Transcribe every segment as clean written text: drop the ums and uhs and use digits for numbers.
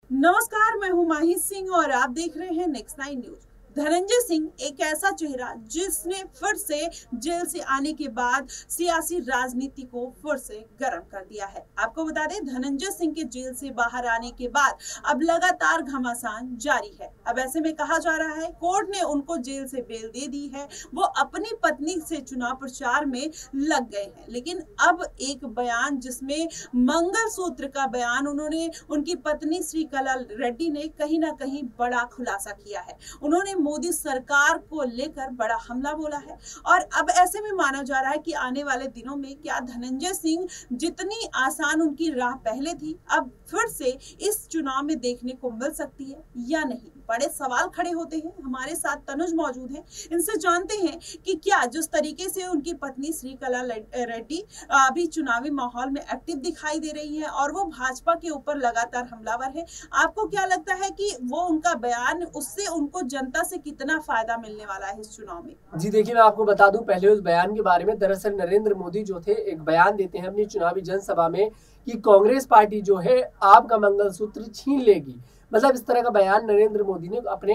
नमस्कार, मैं हूं माही सिंह और आप देख रहे हैं नेक्स्ट 9 न्यूज। धनंजय सिंह एक ऐसा चेहरा जिसने फिर से जेल से आने के बाद सियासी राजनीति को फिर से गर्म कर दिया है। आपको बता दें, धनंजय सिंह के जेल से बाहर आने के बाद अब लगातार घमासान जारी है। अब ऐसे में कहा जा रहा है कोर्ट ने उनको जेल से बेल दे दी है। वो अपनी पत्नी से चुनाव प्रचार में लग गए हैं, लेकिन अब एक बयान जिसमें मंगलसूत्र का बयान उन्होंने उनकी पत्नी श्रीकला रेड्डी ने कहीं ना कहीं बड़ा खुलासा किया है। उन्होंने मोदी सरकार को लेकर बड़ा हमला बोला है और अब ऐसे में माना जा रहा है कि आने वाले दिनों में क्या धनंजय सिंह जितनी आसान उनकी राह पहले थी, अब फिर से इस चुनाव में देखने को मिल सकती है या नहीं। बड़े सवाल खड़े होते हैं। हमारे साथ तनुज मौजूद हैं, इनसे जानते हैं कि क्या जिस तरीके से उनकी पत्नी श्रीकला रेड्डी अभी चुनावी माहौल में एक्टिव दिखाई दे रही है और वो भाजपा के ऊपर लगातार हमलावर है, आपको क्या लगता है कि वो उनका बयान उससे उनको जनता से कितना फायदा मिलने वाला है इस चुनाव में? जी देखिए, मैं आपको बता दूं पहले उस बयान के बारे में। दरअसल नरेंद्र मोदी जो थे एक बयान देते हैं अपनी चुनावी जनसभा में कि कांग्रेस पार्टी जो है आपका मंगलसूत्र छीन लेगी। मतलब इस तरह का बयान नरेंद्र मोदी ने अपने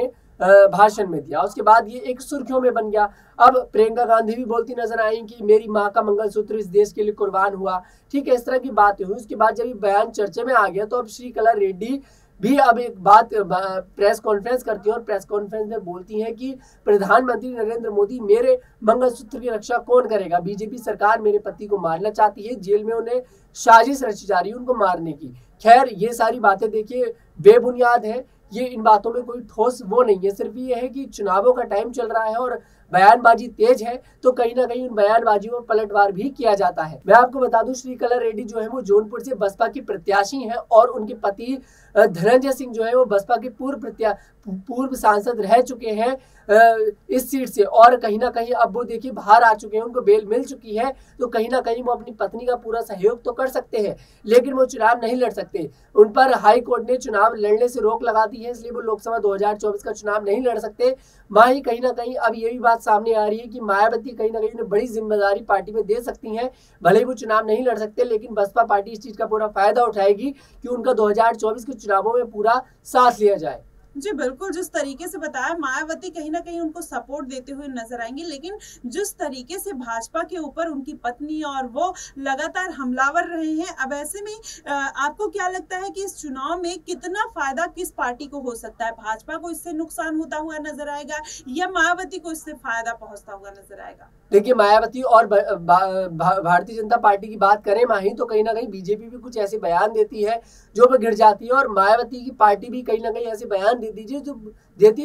भाषण में दिया। उसके बाद ये एक सुर्खियों में बन गया। अब प्रियंका गांधी भी बोलती नजर आई कि मेरी माँ का मंगलसूत्र इस देश के लिए कुर्बान हुआ। ठीक है, इस तरह की बातें हुई। उसके बाद जब ये बयान चर्चे में आ गया तो अब श्रीकला रेड्डी भी अब एक बात प्रेस कॉन्फ्रेंस करती है और प्रेस कॉन्फ्रेंस में बोलती हैं कि प्रधानमंत्री नरेंद्र मोदी, मेरे मंगलसूत्र की रक्षा कौन करेगा? बीजेपी सरकार मेरे पति को मारना चाहती है, जेल में उन्हें साजिश रची जा रही है उनको मारने की। खैर, ये सारी बातें देखिए बेबुनियाद है। ये इन बातों में कोई ठोस वो नहीं है। सिर्फ ये है कि चुनावों का टाइम चल रहा है और बयानबाजी तेज है, तो कहीं ना कहीं उन बयानबाजियों में पलटवार भी किया जाता है। मैं आपको बता दूं, श्रीकला रेड्डी जो है वो जौनपुर से बसपा की प्रत्याशी हैं और उनके पति धनंजय सिंह जो है वो बसपा के पूर्व सांसद रह चुके हैं इस सीट से। और कहीं ना कहीं अब वो देखिए बाहर आ चुके हैं, उनको बेल मिल चुकी है, तो कहीं ना कहीं वो अपनी पत्नी का पूरा सहयोग तो कर सकते हैं, लेकिन वो चुनाव नहीं लड़ सकते। उन पर हाई कोर्ट ने चुनाव लड़ने से रोक लगा दी है, इसलिए वो लोकसभा 2024 का चुनाव नहीं लड़ सकते। वहीं कहीं ना कहीं अब ये भी बात सामने आ रही है कि मायावती कहीं ना कहीं उन्हें बड़ी जिम्मेदारी पार्टी में दे सकती हैं। भले ही वो चुनाव नहीं लड़ सकते, लेकिन बसपा पार्टी इस चीज का पूरा फायदा उठाएगी कि उनका 2024 के चुनावों में पूरा साथ लिया जाए। जी बिल्कुल, जिस तरीके से बताया, मायावती कहीं ना कहीं उनको सपोर्ट देते हुए नजर आएंगी, लेकिन जिस तरीके से भाजपा के ऊपर उनकी पत्नी और वो लगातार हमलावर रहे हैं, अब ऐसे में आपको क्या लगता है कि इस चुनाव में कितना फायदा किस पार्टी को हो सकता है? भाजपा को इससे नुकसान होता हुआ नजर आएगा या मायावती को इससे फायदा पहुंचता हुआ नजर आएगा? देखिए, मायावती और भारतीय जनता पार्टी की बात करें माही, तो कहीं ना कहीं बीजेपी भी कुछ ऐसे बयान देती है जो वो गिर जाती है और मायावती की पार्टी भी कहीं ना कहीं ऐसे बयान देती है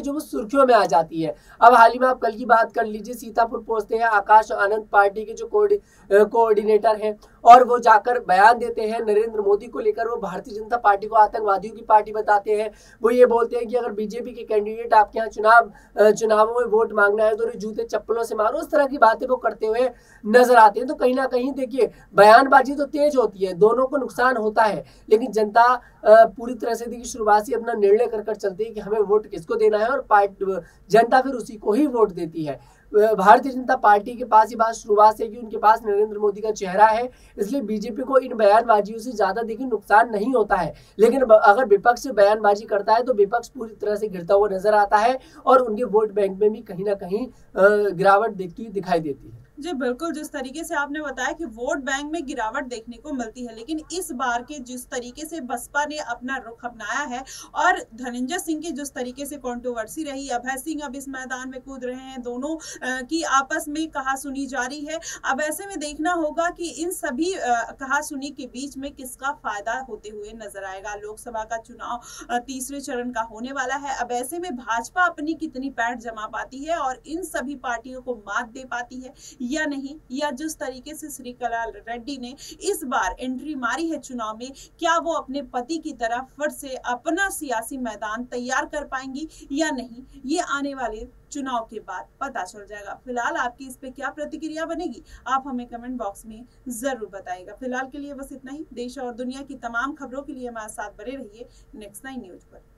जो वो सुर्खियों में आ जाती है। अब हाल ही में आप कल की बात कर लीजिए, सीतापुर पहुंचते हैं आकाश आनंद, पार्टी के जो कोऑर्डिनेटर हैं, और वो जाकर बयान देते हैं नरेंद्र मोदी को लेकर। वो भारतीय जनता पार्टी को आतंकवादियों की पार्टी बताते हैं। वो ये बोलते हैं कि अगर बीजेपी के कैंडिडेट आपके यहाँ चुनावों में वोट मांगना है तो जूते चप्पलों से मारो। उस तरह की बातें वो करते हुए नजर आते हैं। तो कहीं ना कहीं देखिए, बयानबाजी तो तेज होती है, दोनों को नुकसान होता है, लेकिन जनता पूरी तरह से देखिए शुरुआत से अपना निर्णय कर चलती है कि हमें वोट किसको देना है, और जनता फिर उसी को ही वोट देती है। भारतीय जनता पार्टी के पास ये बात शुरुआत से कि उनके पास नरेंद्र मोदी का चेहरा है, इसलिए बीजेपी को इन बयानबाजियों से ज्यादा देखिए नुकसान नहीं होता है। लेकिन अगर विपक्ष बयानबाजी करता है तो विपक्ष पूरी तरह से गिरता हुआ नजर आता है और उनके वोट बैंक में भी कहीं ना कहीं गिरावट देखती हुई दिखाई देती है। जी बिल्कुल, जिस तरीके से आपने बताया कि वोट बैंक में गिरावट देखने को मिलती है, लेकिन इस बार के जिस तरीके से बसपा ने अपना रुख अपनाया है और धनंजय सिंह की जिस तरीके से कंट्रोवर्सी रही, अभय सिंह अब इस मैदान में कूद रहे हैं, दोनों की आपस में कहासुनी जारी है। अब ऐसे में देखना होगा कि इन सभी कहासुनी के बीच में किसका फायदा होते हुए नजर आएगा। लोकसभा का चुनाव तीसरे चरण का होने वाला है। अब ऐसे में भाजपा अपनी कितनी पैठ जमा पाती है और इन सभी पार्टियों को मात दे पाती है या नहीं, या जिस तरीके से श्रीकला रेड्डी ने इस बार एंट्री मारी है चुनाव में, क्या वो अपने पति की तरह फिर से अपना सियासी मैदान तैयार कर पाएंगी या नहीं, ये आने वाले चुनाव के बाद पता चल जाएगा। फिलहाल आपकी इस पे क्या प्रतिक्रिया बनेगी, आप हमें कमेंट बॉक्स में जरूर बताइएगा। फिलहाल के लिए बस इतना ही। देश और दुनिया की तमाम खबरों के लिए हमारे साथ बने रहिए नेक्स्ट 9 न्यूज पर।